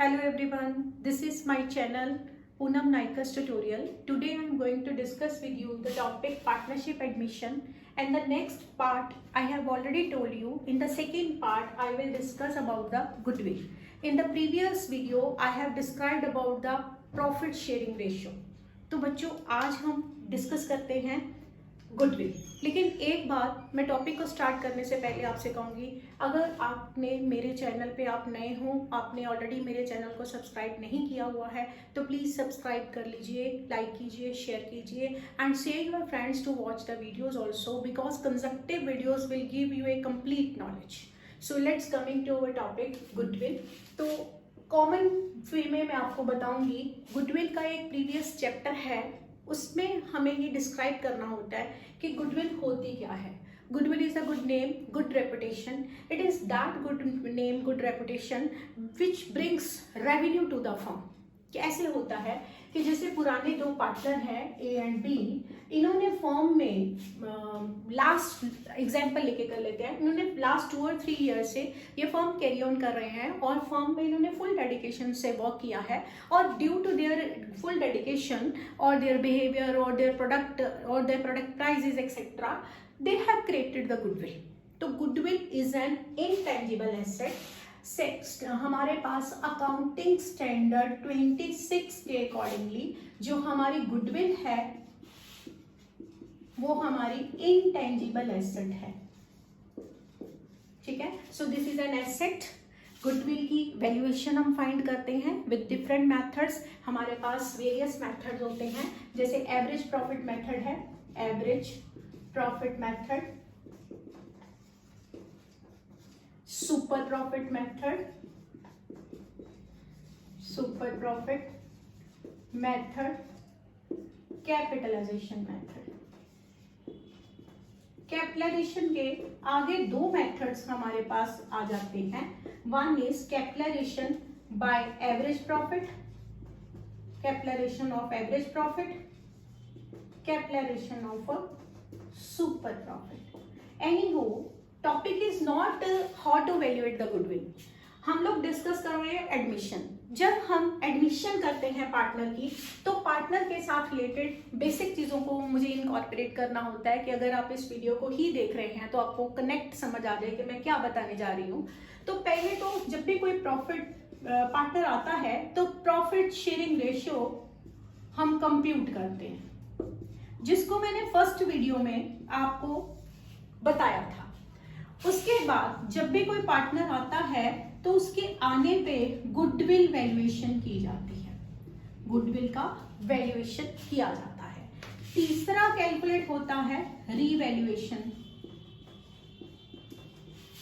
Hello everyone, this is my channel Poonam Naika's tutorial. Today I am going to discuss with you the topic partnership admission, and the next part I have already told you. In the second part I will discuss about the goodwill. In the previous video I have described about the profit sharing ratio. तो बच्चों आज हम discuss करते हैं goodwill. लेकिन एक बात मैं टॉपिक को स्टार्ट करने से पहले आपसे कहूँगी, अगर आपने मेरे चैनल पे आप नए हो, आपने ऑलरेडी मेरे चैनल को सब्सक्राइब नहीं किया हुआ है तो प्लीज़ सब्सक्राइब कर लीजिए, लाइक कीजिए, शेयर कीजिए and share your friends to watch the videos also because constructive videos will give you a complete knowledge. So let's coming to our topic goodwill. तो कॉमन वे में मैं आपको बताऊंगी, goodwill का एक प्रीवियस चैप्टर है, उसमें हमें ये डिस्क्राइब करना होता है कि गुडविल होती क्या है। Goodwill is a good name, good reputation. It is that good name, good reputation which brings revenue to the firm. कैसे होता है कि जैसे पुराने दो पार्टनर हैं ए एंड बी, इन्होंने फर्म में लास्ट एग्जाम्पल लेके कर लेते हैं, इन्होंने लास्ट 2 और 3 ईयर से ये फर्म कैरी ऑन कर रहे हैं और फर्म में इन्होंने फुल डेडिकेशन से वर्क किया है और due to their full dedication और देयर बिहेवियर और their product prices etcetera they have created the goodwill. तो goodwill is an intangible asset. हमारे पास अकाउंटिंग स्टैंडर्ड 26 के अकॉर्डिंगली जो हमारी गुडविल है वो हमारी इनटेंजिबल एसेट है। ठीक है, so this is an asset. Goodwill की वैल्यूएशन हम फाइंड करते हैं विद डिफरेंट मेथड्स। हमारे पास वेरियस मेथड्स होते हैं, जैसे एवरेज प्रॉफिट मेथड है, average profit method, super profit method, super profit method, capitalisation method. Capitalisation के आगे 2 मेथड्स हमारे पास आ जाते हैं। One is capitalisation by average profit, capitalisation of average profit, capitalisation of super profit. Anyhow, topic is not how to valuate the goodwill. हम लोग discuss कर रहे हैं एडमिशन। जब हम एडमिशन करते हैं पार्टनर की, तो पार्टनर के साथ रिलेटेड बेसिक चीज़ों को मुझे इनकॉर्पोरेट करना होता है कि अगर आप इस वीडियो को ही देख रहे हैं तो आपको कनेक्ट समझ आ जाए कि मैं क्या बताने जा रही हूँ। तो पहले तो जब भी कोई प्रॉफिट पार्टनर आता है तो प्रॉफिट शेयरिंग रेशियो हम कंप्यूट करते हैं, जिसको मैंने फर्स्ट वीडियो में आपको बताया था। उसके बाद जब भी कोई पार्टनर आता है तो उसके आने पे गुडविल वैल्यूएशन की जाती है, गुडविल का वैल्यूएशन किया जाता है। तीसरा कैलकुलेट होता है revaluation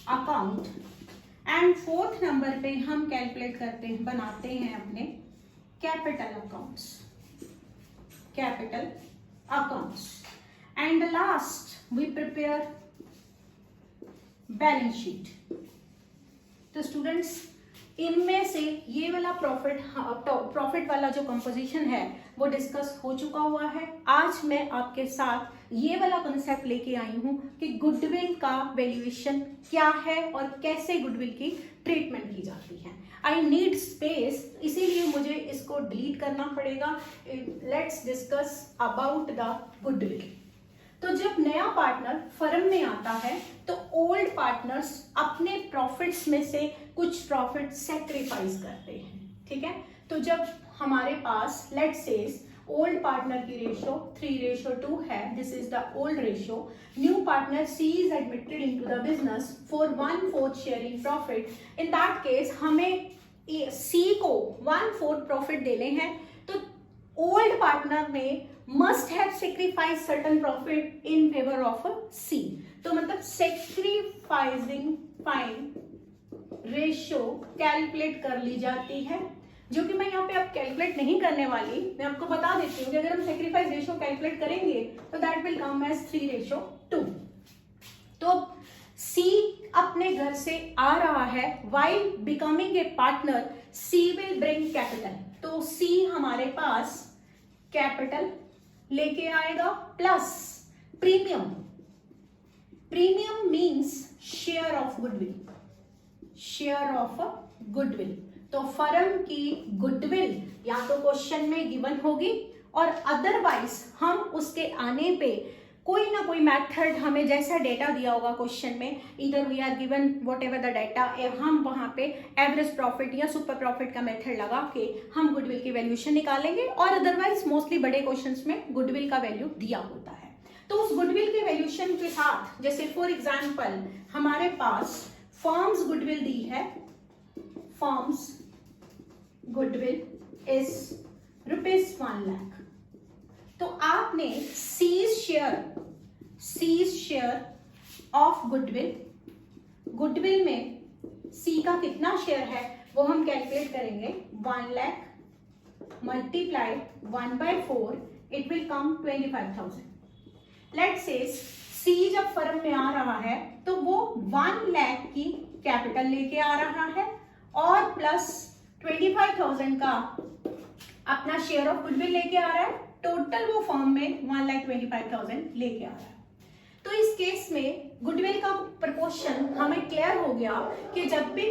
account and 4th number पे हम कैलकुलेट करते हैं, बनाते हैं अपने capital accounts, capital accounts and last we prepare balance sheet. तो स्टूडेंट्स, इनमें से ये वाला प्रॉफिट वाला जो कंपोजिशन है वो डिस्कस हो चुका हुआ है। आज मैं आपके साथ ये वाला कंसेप्ट लेके आई हूँ कि गुडविल का वैल्यूएशन क्या है और कैसे गुडविल की ट्रीटमेंट की जाती है। आई नीड स्पेस, इसीलिए मुझे इसको डिलीट करना पड़ेगा। Let's discuss about the goodwill. तो जब नया पार्टनर फर्म में आता है तो ओल्ड पार्टनर्स अपने प्रॉफिट्स में से कुछ प्रॉफिट सेक्रीफाइस करते हैं। ठीक है, तो जब हमारे पास लेट्स से ओल्ड पार्टनर की रेशियो 3:2 है, this is the old ratio. New partner C is admitted into the business for 1/4 sharing profit. In that case हमें सी को 1/4 प्रॉफिट देने हैं, तो ओल्ड पार्टनर में must have sacrificed certain profit in favor of a C। तो मतलब sacrificing fine ratio calculate कर ली जाती है, जो कि मैं यहाँ पे अब कैलकुलेट नहीं करने वाली। मैं आपको बता देती हूँ कि अगर हम sacrifice रेशियो कैलकुलेट करेंगे तो दैट विल कम एज 3:2। तो C अपने घर से आ रहा है, while becoming a partner C will bring capital। तो C हमारे पास कैपिटल लेके आएगा plus premium. Premium means share of goodwill, share of goodwill. तो फर्म की गुडविल या तो क्वेश्चन में गिवन होगी और अदरवाइज हम उसके आने पे कोई ना कोई मेथड, हमें जैसा डेटा दिया होगा क्वेश्चन में, इधर we are given whatever the data, हम वहां पे एवरेज प्रॉफिट या सुपर प्रॉफिट का मेथड लगा के हम गुडविल की वैल्यूएशन निकालेंगे। और अदरवाइज मोस्टली बड़े क्वेश्चंस में गुडविल का वैल्यू दिया होता है। तो उस गुडविल के वैल्यूएशन के साथ, जैसे फॉर एग्जाम्पल हमारे पास फर्म्स गुडविल दी है, फर्म्स गुडविल इज ₹1 लाख। तो आपने सीज शेयर ऑफ गुडविल में सी का कितना शेयर है वो हम कैलकुलेट करेंगे। 1 lakh multiplied 1/4, it will come 25,000। Let's say C जब फर्म में आ रहा है तो वो 1 लाख की कैपिटल लेके आ रहा है और प्लस 25,000 का अपना शेयर ऑफ गुडविल लेके आ रहा है। टोटल वो फर्म में 1,25,000 लेके आ रहा है। तो इस केस में गुडविल का प्रपोर्शन हमें क्लियर हो गया कि जब भी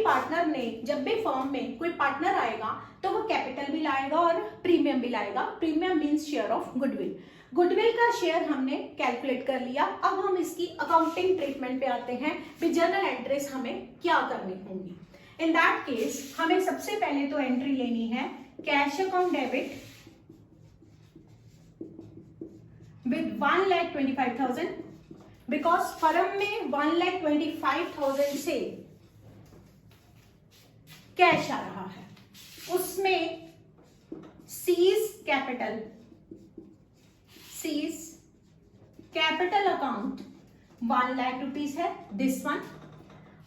फर्म में कोई पार्टनर आएगा तो वो कैपिटल भी लाएगा और प्रीमियम भी लाएगा। Premium means share of goodwill का शेयर हमने कैलकुलेट कर लिया। अब हम इसकी अकाउंटिंग ट्रीटमेंट पे आते हैं कि जर्नल एंट्रीज हमें क्या करनी होंगी। इन दैट केस हमें सबसे पहले तो एंट्री लेनी है cash account debit with 1,25,000, because firm में 1,25,000 से कैश आ रहा है, उसमें seize capital account 1 lakh rupees है, दिस वन,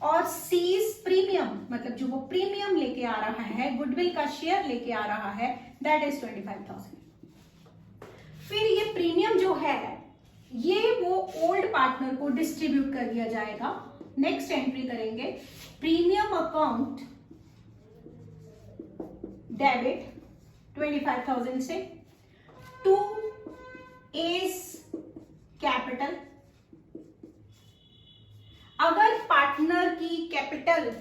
और सीज प्रीमियम मतलब जो वो प्रीमियम लेके आ रहा है, गुडविल का शेयर लेके आ रहा है, दैट इज 25,000। फिर ये प्रीमियम जो है ये वो ओल्ड पार्टनर को डिस्ट्रीब्यूट कर दिया जाएगा। नेक्स्ट एंट्री करेंगे प्रीमियम अकाउंट डेबिट 25,000 से टू एस कैपिटल। अगर पार्टनर की कैपिटल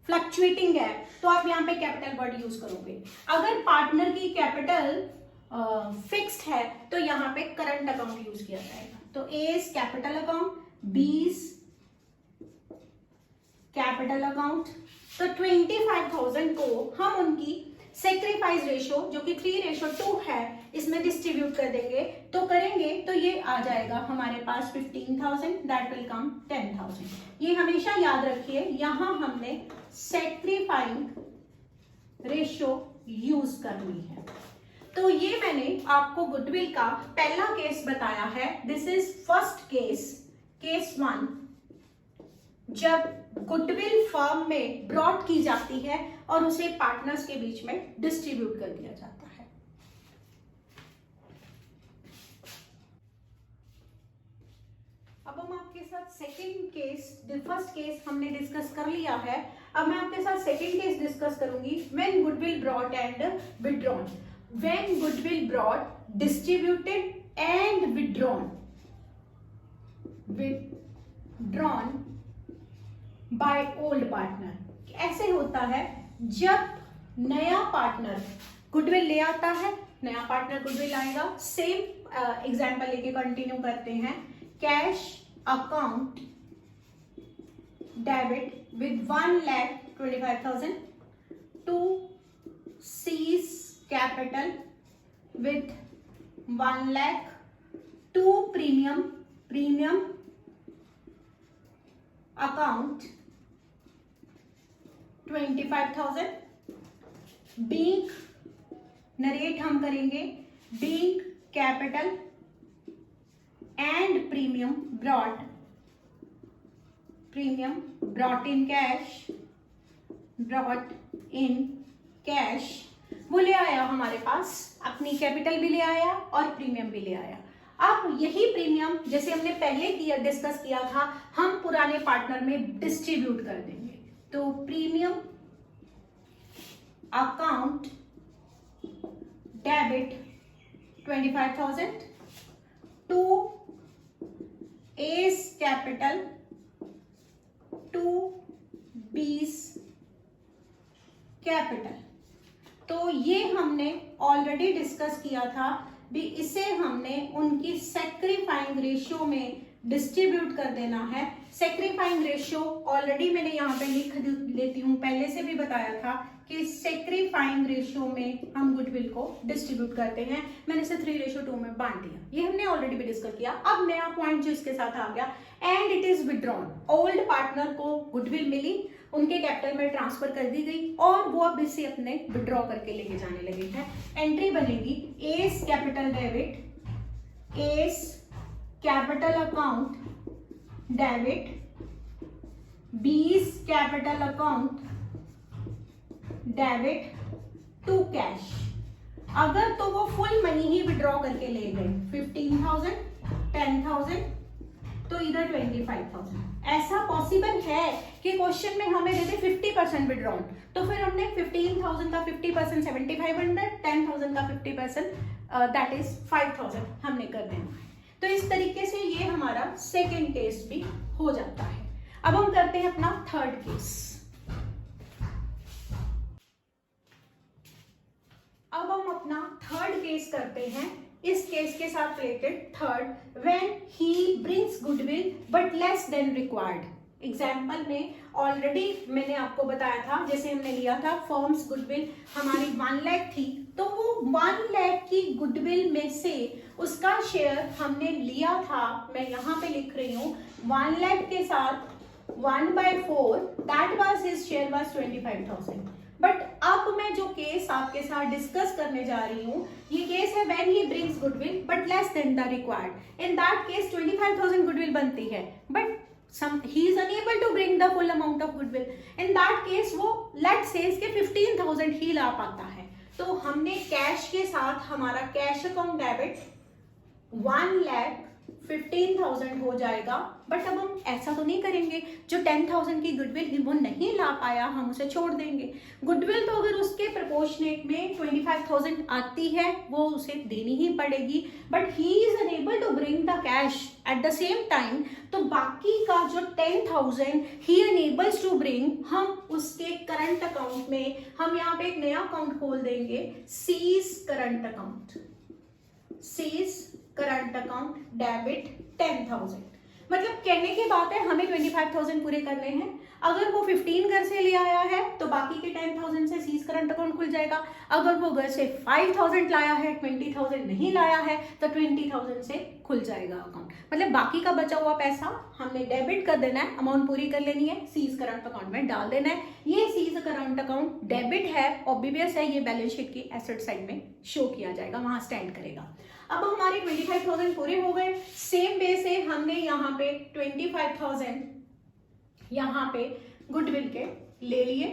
फ्लक्चुएटिंग है तो आप यहां पे कैपिटल वर्ड यूज करोगे। अगर पार्टनर की कैपिटल फिक्स्ड है तो यहाँ पे करंट अकाउंट यूज किया जाएगा। तो एस कैपिटल अकाउंट, बीस कैपिटल अकाउंट। तो 25,000 को हम उनकी सेक्रीफाइस रेशो जो कि 3:2 है इसमें डिस्ट्रीब्यूट कर देंगे। तो करेंगे तो ये आ जाएगा हमारे पास 15,000, दैट विल कम 10,000। ये हमेशा याद रखिए, यहां हमने सेक्रीफाइंग रेशो यूज करनी है। तो ये मैंने आपको गुडविल का पहला केस बताया है। दिस इज फर्स्ट केस 1, जब गुडविल फर्म में ब्रॉट की जाती है और उसे पार्टनर्स के बीच में डिस्ट्रीब्यूट कर दिया जाता है। अब हम आपके साथ सेकंड केस, फर्स्ट केस हमने डिस्कस कर लिया है। अब मैं आपके साथ सेकंड केस डिस्कस करूंगी, when goodwill brought and withdrawn. When goodwill brought, distributed and withdrawn by old partner। ऐसे होता है जब नया पार्टनर गुडविल ले आता है, नया पार्टनर गुडविल आएगा। सेम एग्जांपल लेके कंटिन्यू करते हैं। Cash account debit with 1,25,000 to seize capital with 1 lakh to premium account 25,000 being narrate हम करेंगे being capital and premium brought in cash वो ले आया हमारे पास, अपनी कैपिटल भी ले आया और प्रीमियम भी ले आया। अब यही प्रीमियम जैसे हमने पहले डिस्कस किया था, हम पुराने पार्टनर में डिस्ट्रीब्यूट कर देंगे। तो premium account debit 25,000 to A's capital to B's capital. तो ये हमने ऑलरेडी डिस्कस किया था भी, इसे हमने उनकी सैक्रिफाइंग रेशियो में डिस्ट्रीब्यूट कर देना है। सैक्रिफाइंग रेशियो ऑलरेडी मैंने यहाँ पे लिख लेती हूँ, पहले से भी बताया था कि सैक्रिफाइंग रेशियो में हम गुडविल को डिस्ट्रीब्यूट करते हैं। मैंने इसे 3:2 में बांट दिया, ये हमने ऑलरेडी भी डिस्कस किया। अब नया पॉइंट जो इसके साथ आ गया, and it is withdrawn. Old partner को गुडविल मिली, उनके कैपिटल में ट्रांसफर कर दी गई और वो अब इसे अपने विड्रॉ करके लेके जाने लगे हैं। एंट्री बनेगी A's capital debit, A's capital account debit, B's capital account debit to cash. अगर तो वो फुल मनी ही विड्रॉ करके ले गए, 15,000, 10,000 तो इधर 25,000। ऐसा पॉसिबल है कि क्वेश्चन में हमें देते 50% विड्रॉन, तो फिर हमने 15,000 का 50% 7,500, 10,000 का 50% दैट इज 5,000 हमने कर देना है। तो इस तरीके से ये हमारा सेकेंड केस भी हो जाता है। अब हम करते हैं अपना थर्ड केस। अब हम अपना थर्ड केस करते हैं। इस केस के साथ related third, when he brings goodwill but less than required. Example में ऑलरेडी मैंने आपको बताया था, जैसे हमने लिया था फर्म्स गुडविल हमारी 1 लाख थी, तो वो 1 लाख की गुडविल में से उसका शेयर हमने लिया था, मैं यहाँ पे लिख रही हूँ 1 लाख के साथ 1/4, that was his share was 25,000। But अब मैं जो केस आपके साथ डिस्कस करने जा रही हूँ, ये केस है when he brings goodwill but less than the required. In that case 25,000 goodwill बनती है, but he is unable to bring the full amount of goodwill. In that case वो let's say के 15,000 ही ला पाता है। तो हमने कैश के साथ हमारा कैश अकाउंट डेबिट 1,15,000 हो जाएगा। बट अब हम ऐसा तो नहीं करेंगे, जो 10,000 की गुडविल वो नहीं ला पाया हम उसे छोड़ देंगे। गुडविल तो अगर उसके प्रोपोर्शनेट में 25,000 आती है वो उसे देनी ही पड़ेगी, but he is unable to bring the cash at the same time. तो बाकी का जो 10,000 ही अनेबल्स टू ब्रिंग, हम उसके करंट अकाउंट में हम यहाँ पे एक नया अकाउंट खोल देंगे, C's current account, C's current account debit 10,000। मतलब कहने की बात है हमें 25,000 पूरे करने हैं। अगर वो 15 घर से ले आया है तो बाकी के 10,000 से सीज करंट अकाउंट खुल जाएगा। अगर वो घर से 5,000 लाया है, 20,000 नहीं लाया है, तो 20,000 से खुल जाएगा अकाउंट। मतलब बाकी का बचा हुआ पैसा हमने डेबिट कर देना है, अमाउंट पूरी कर लेनी है, सीज करंट अकाउंट में डाल देना है। ये सीज करंट अकाउंट डेबिट है, ऑब्वियस है, ये बैलेंस शीट की एसेट साइड में शो किया जाएगा, वहां स्टैंड करेगा। अब हमारे 25,000 पूरे हो गए। सेम वे से हमने यहाँ पे 25,000 यहाँ पे गुडविल के ले लिए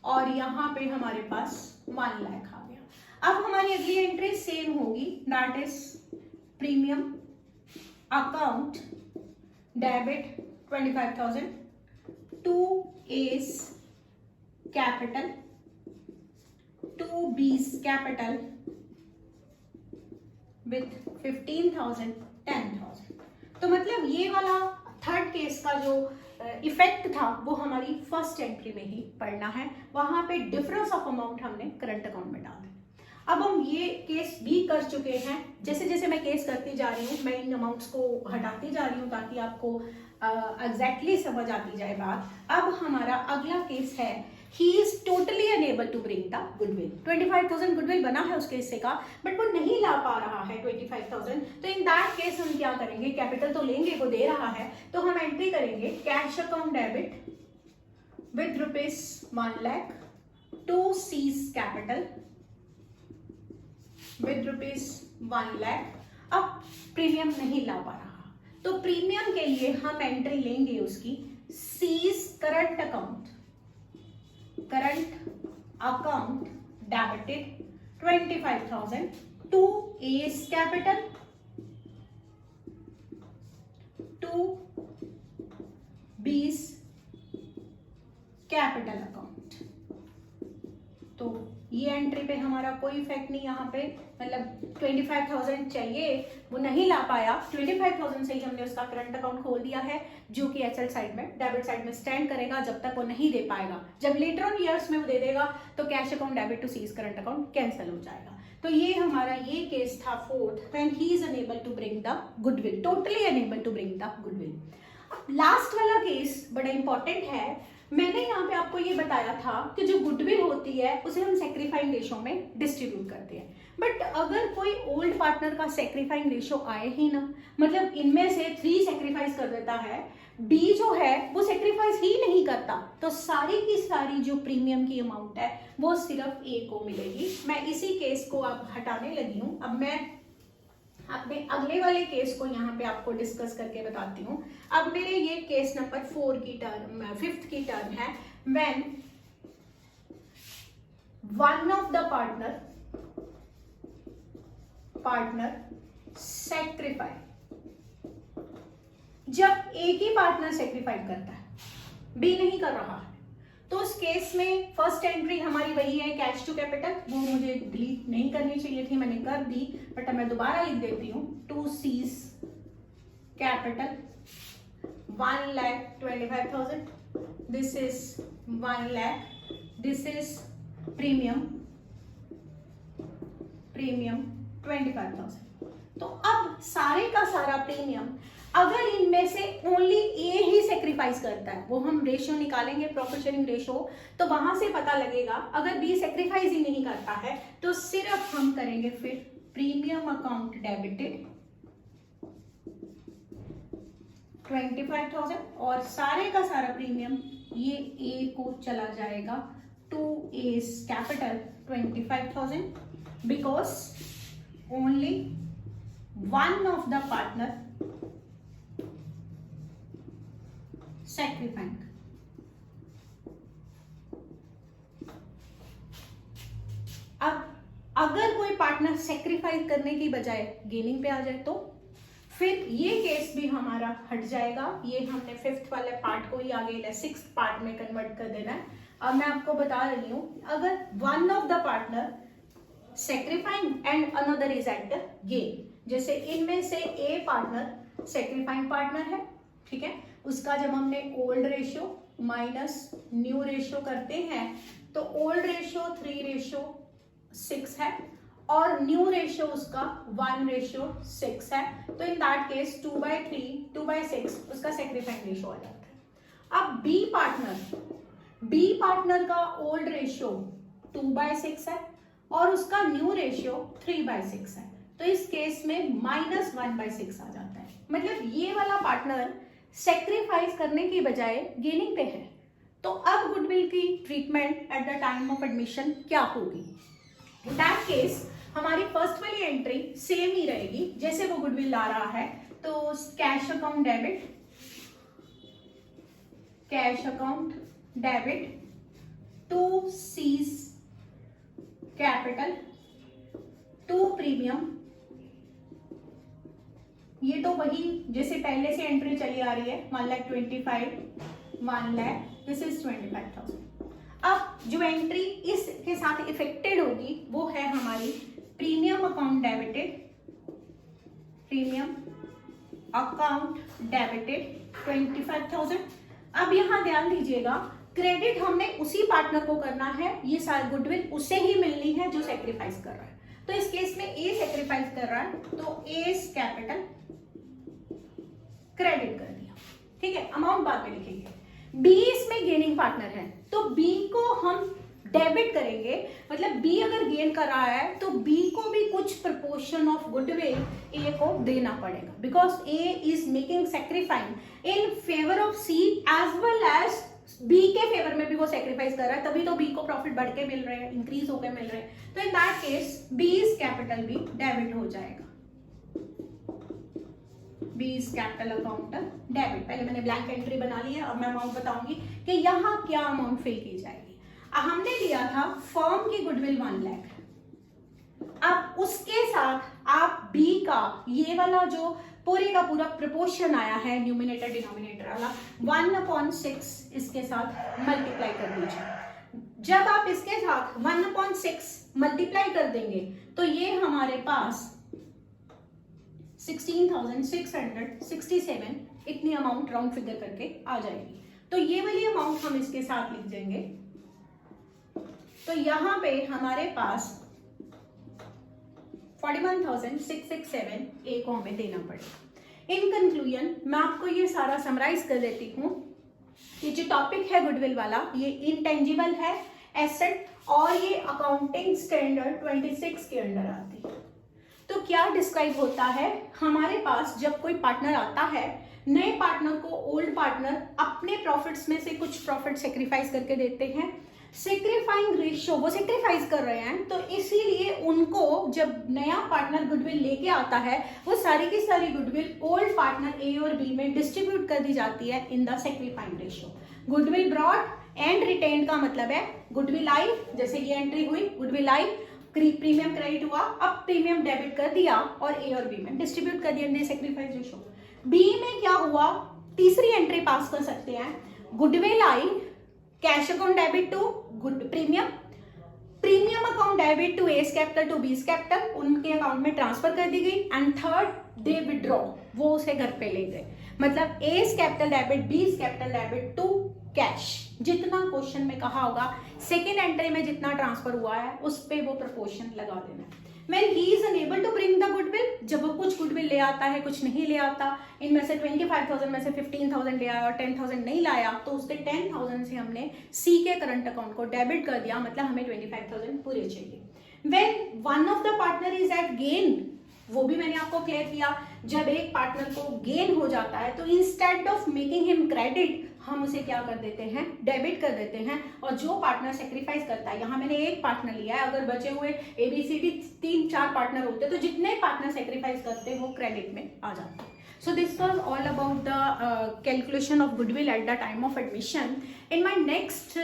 और यहाँ पे हमारे पास 1 लाख आ गया। अब हमारी अगली एंट्री सेम होगी, that is premium account debit 25,000 to A's capital to B's capital with 15,000, 10,000। तो मतलब ये वाला थर्ड केस का जो इफेक्ट था वो हमारी फर्स्ट एंट्री में ही पढ़ना है, वहां पे डिफरेंस ऑफ अमाउंट हमने करंट अकाउंट में डाल दिया। अब हम ये केस भी कर चुके हैं, जैसे जैसे मैं केस करती जा रही हूँ मैं इन अमाउंट्स को हटाती जा रही हूँ ताकि आपको एग्जैक्टली समझ आती जाए बात। अब हमारा अगला केस है, he is totally unable to bring the goodwill। 25,000 goodwill बना है उसके हिस्से का, बट वो नहीं ला पा रहा है 25,000। तो इन दैट केस हम क्या करेंगे, कैपिटल तो लेंगे, वो दे रहा है, तो हम एंट्री करेंगे cash account debit with ₹1 lakh to C's capital with ₹1 lakh. अब प्रीमियम नहीं ला पा रहा, तो प्रीमियम के लिए हम एंट्री लेंगे उसकी C's current account, current account debited 25,000 to A's capital to B's capital account. तो ये एंट्री पे हमारा कोई इफेक्ट नहीं, यहाँ पे मतलब 25,000 चाहिए वो नहीं ला पाया, 25,000 से ही हमने उसका करंट अकाउंट खोल दिया है जो कि एसेट साइड में, डेबिट साइड में स्टैंड करेगा जब तक वो नहीं दे पाएगा। जब लेटर ऑन ईयर्स में वो दे देगा तो cash account debit to C's current account cancel हो जाएगा। तो ये हमारा ये केस था fourth, when he is unable to bring the goodwill, totally unable to bring the goodwill. Last वाला केस बड़ा इंपॉर्टेंट है। मैंने यहाँ पे आपको ये बताया था कि जो गुडविल होती है उसे हम सेक्रीफाइंग रेशो में डिस्ट्रीब्यूट करते हैं, बट अगर कोई ओल्ड पार्टनर का सेक्रीफाइंग रेशो आए ही ना, मतलब इनमें से 3 सेक्रीफाइस कर देता है, बी जो है वो सेक्रीफाइस ही नहीं करता, तो सारी की सारी जो प्रीमियम की अमाउंट है वो सिर्फ ए को मिलेगी। मैं इसी केस को अब हटाने लगी हूँ। अब मैं अपने अगले वाले केस को यहाँ पे आपको डिस्कस करके बताती हूँ। अब मेरे ये केस नंबर 4 की टर्म, 5th की टर्म है, when one of the partner sacrifice, जब एक ही पार्टनर सेक्रीफाई करता है, बी नहीं कर रहा है, तो उस केस में फर्स्ट एंट्री हमारी वही है कैश टू कैपिटल, वो मुझे डिलीट नहीं करनी चाहिए थी, मैंने कर दी, बट अब मैं दोबारा लिख देती हूँ, to C's capital 1,25,000, this is 1 lakh, this is premium 25,000। तो अब सारे का सारा प्रीमियम अगर इनमें से ओनली ए ही सेक्रीफाइस करता है, वो हम रेशियो निकालेंगे प्रॉफिट शेयरिंग रेशियो, तो वहां से पता लगेगा अगर बी सेक्रीफाइस ही नहीं करता है तो सिर्फ हम करेंगे फिर प्रीमियम अकाउंट डेबिटेड 25,000 और सारे का सारा प्रीमियम ये ए को चला जाएगा to A's capital 25,000, because only one of the partner sacrificing. अब अगर कोई पार्टनर सेक्रीफाइस करने की बजाय गेनिंग पे आ जाए तो फिर ये केस भी हमारा हट जाएगा। ये हमने 5th वाले पार्ट को ही आगे 6th पार्ट में कन्वर्ट कर देना है। अब मैं आपको बता रही हूं, अगर one of the partner sacrificing and another is at the gain, जैसे इनमें से ए पार्टनर सेक्रीफाइंग पार्टनर है, ठीक है, उसका जब हमने old ratio minus new ratio करते हैं तो ओल्ड रेशियो 3:6 है और न्यू रेशियो उसका 1:6 है, तो इन दैट केस 2/3 2/6 उसका सेक्रीफाइंग रेशियो आ जाता है। अब बी पार्टनर का ओल्ड रेशियो 2/6 है और उसका न्यू रेशियो 3/6 है, तो इस केस में -1/6 आ जाता है। मतलब ये वाला पार्टनर सेक्रीफाइस करने की बजाय गेनिंग पे है। तो अब गुडविल की treatment at the time of admission क्या होगी? इन दैट केस हमारी फर्स्ट वाली एंट्री सेम ही रहेगी, जैसे वो गुडविल ला रहा है तो cash account debit to C's capital to premium, ये तो वही जैसे पहले से एंट्री चली आ रही है 1,25,000 1 लाख, दिस इज 25,000। अब जो एंट्री इसके साथ इफेक्टेड होगी वो है हमारी प्रीमियम अकाउंट डेबिटेड 25,000। अब यहां ध्यान दीजिएगा, क्रेडिट हमने उसी पार्टनर को करना है, ये सारी गुडविल उसे ही मिलनी है जो सेक्रीफाइस कर रहा है। तो इस केस में ए सेक्रीफाइस कर रहा है तो ए कैपिटल क्रेडिट कर दिया, ठीक है, अमाउंट बाद में लिखेंगे। बी इसमें गेनिंग पार्टनर है तो बी को हम डेबिट करेंगे, मतलब बी अगर गेन कर रहा है तो बी को भी कुछ प्रपोर्शन ऑफ गुडविल ए को देना पड़ेगा, because A is making sacrifice in favour of C as well as B के फेवर में भी वो सेक्रीफाइस कर रहा है, तभी तो बी को प्रॉफिट बढ़ के मिल रहे हैं, इंक्रीज होकर मिल रहे हैं। तो इन दैट केस बीज कैपिटल भी डेबिट हो जाएगा, बीज कैपिटल अकाउंट डेबिट। पहले मैंने ब्लैंक एंट्री बना ली है, अब मैं अमाउंट बताऊंगी कि यहाँ क्या अमाउंट फिल की जाएगी। हमने लिया था फर्म की गुडविल 1 लाख, अब उसके साथ आप बी का ये वाला जो पूरे का पूरा प्रोपोर्शन आया है न्यूमिनेटर डिनोमिनेटर वाला 1/6 इसके साथ मल्टीप्लाई कर दीजिए। जब आप इसके साथ 1/6 मल्टीप्लाई कर देंगे तो ये हमारे पास 16,667 इतनी अमाउंट राउंड फिगर करके आ जाएगी। तो ये वाली अमाउंट हम इसके साथ लिख देंगे। तो यहां पे हमारे पास 41,667 ए को हमें देना पड़ेगा। इन कंक्लूजन मैं आपको ये सारा समराइज कर देती हूँ कि जो टॉपिक है गुडविल वाला, ये इंटेंजिबल है एसेट और ये अकाउंटिंग स्टैंडर्ड 26 के अंडर आती है। तो क्या डिस्क्राइब होता है, हमारे पास जब कोई पार्टनर आता है, नए पार्टनर को ओल्ड पार्टनर अपने प्रॉफिट्स में से कुछ प्रॉफिट सेक्रीफाइस करके देते हैं। सेक्रीफाइंग रेशियो, वो सेक्रीफाइस कर रहे हैं, तो इसीलिए उनको जब नया पार्टनर गुडविल लेके आता है, वो सारी की सारी गुडविल ओल्ड पार्टनर ए और बी में डिस्ट्रीब्यूट कर दी जाती है in the sacrificing ratio. Goodwill brought and retained का मतलब है गुडविल आई, जैसे ये एंट्री हुई, गुडविल आई, प्रीमियम क्रेडिट हुआ, अब प्रीमियम डेबिट कर दिया और ए और बी में डिस्ट्रीब्यूट कर दिया इन सेक्रीफाइस रेशियो। बी में क्या हुआ, तीसरी एंट्री पास कर सकते हैं, गुडविल आई, cash account debit to good premium, premium account debit to A's capital to B's capital, उनके अकाउंट में ट्रांसफर कर दी गई। एंड थर्ड दे विड्रॉ, वो उसे घर पे ले गए, मतलब A's capital debit B's capital debit to cash. जितना क्वेश्चन में कहा होगा सेकेंड एंट्री में जितना ट्रांसफर हुआ है उस पे वो प्रपोर्शन लगा देना। When he is unable to bring the goodwill, जब वो कुछ गुडविल ले आता है कुछ नहीं ले आता, इनमें से 25,000 में से 15,000 ले आया और 10,000 नहीं लाया, तो उसके 10,000 से हमने सी के करंट अकाउंट को डेबिट कर दिया, मतलब हमें 25,000 पूरे चाहिए। When one of the partner is at gain, वो भी मैंने आपको क्लियर किया, जब एक पार्टनर को गेन हो जाता है तो instead of making him credit हम उसे क्या कर देते हैं, डेबिट कर देते हैं। और जो पार्टनर सेक्रीफाइस करता है, यहाँ मैंने एक पार्टनर लिया है, अगर बचे हुए ABCD 3-4 पार्टनर होते तो जितने पार्टनर सेक्रीफाइस करते वो क्रेडिट में आ जाते। So this was all about the calculation of goodwill at the time of admission. In my next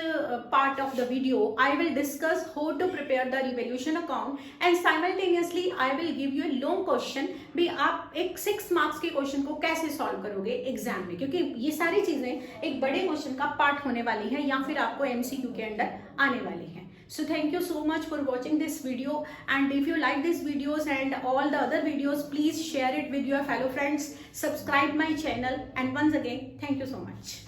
part of the video, I will discuss how to prepare the revaluation account and simultaneously I will give you a long question भी आप एक 6 marks के question को कैसे solve करोगे exam में, क्योंकि ये सारी चीजें एक बड़े क्वेश्चन का पार्ट होने वाली है या फिर आपको MCQ के अंदर आने वाली है। So thank you so much for watching this video, and if you like these videos and all the other videos, please share it with your fellow friends, subscribe my channel, and once again thank you so much.